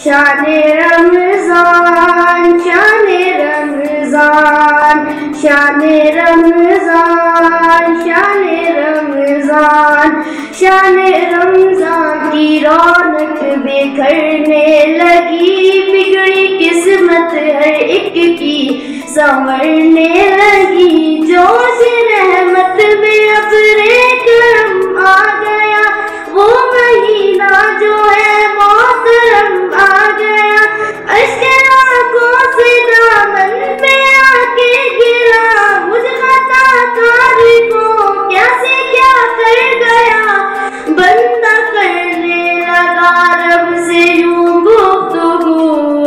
शाने रमज़ान शाने रमज़ान शाने रमज़ान शाने रमज़ान शाने रमज़ान की रौनक बिखरने लगी, बिगड़ी किस्मत हर एक की संवरने लगी। जोश रहमत में अबरे करम आ गया, वो महीना जो है मोहतरम आ गया। अश्के आंखों से दामन पे आके गिरा, मुझ खताकार को क्या से क्या कर गया। बंदा करने लगा रब से यूं गुफ्तगू,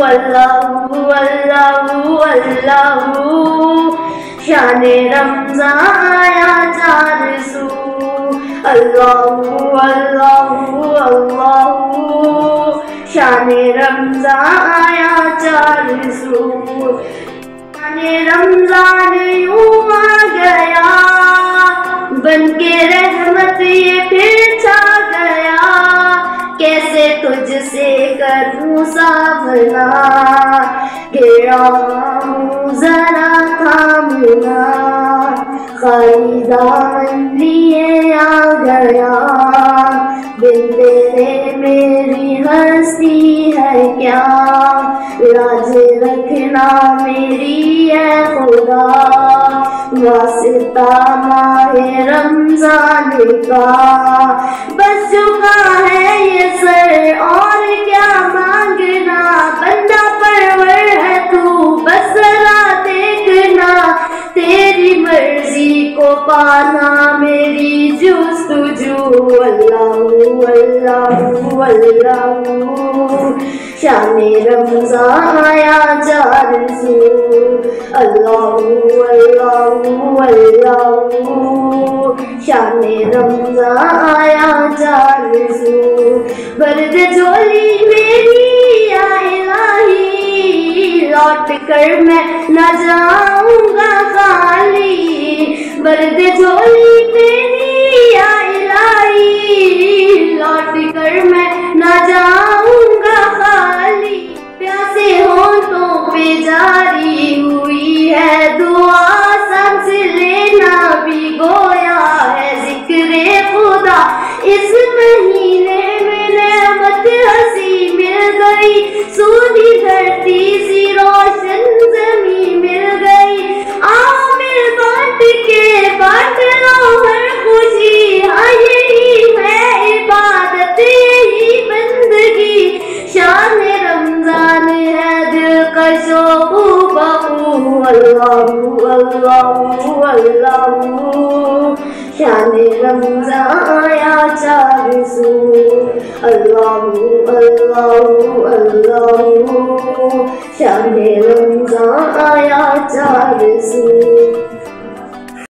अल्लाहू अल्लाहू अल्लाहू। शाने रमज़ान आया चार सू, अल्लाहू अल्लाहू अल्लाहू। शाने रमज़ान आया चार सू, शाने रमज़ान यूं आ गया, बनके रहमत ये फिर छा गया। कैसे तुझसे करूं सामना, गिरा हूँ जरा थामना, खाली दामन लिए आ गया। बिन तेरे मेरी हस्ती है क्या, लाज रखना मेरी है खुदा। वास्ता माहे रमज़ान का, बस झुका है ये सर और क्या मांगना। बंदा परवर है तू बस जरा देखना, तेरी मर्जी को पाना मेरी जुस्तजू। अल्लाहू अल्लाहू अल्लाहू। शाने रमज़ान आया चार सू, अल्लाहू अल्लाहू अल्लाहू। शाने रमज़ान आया चार सू, भर दे झोली मेरी या इलाही, लौट कर मैं न जाऊंगा खाली। भर दे झोली मेरी या इलाही, लौट कर मैं न जाऊंगा खाली। प्यासे होंठों पे जारी हुई है दुआ, सांस लेना भी गोया है जिक्रे खुदा। इस महीने में नेमत हंसी मिल गई, सूनी धरती सी रोशन ज़मीं मिल गई। आओ मिल बांट लो हर खुशी, हाँ यही है इबादत यही बंदगी। शाने रमज़ान है दिल का शौक़ बहू, अल्लाहू अल्लाहू अल्लाहू। शाने रमज़ान आया चार सू, अल्लाहू अल्लाहू अल्लाहू। शाने रमज़ान आया चार सू।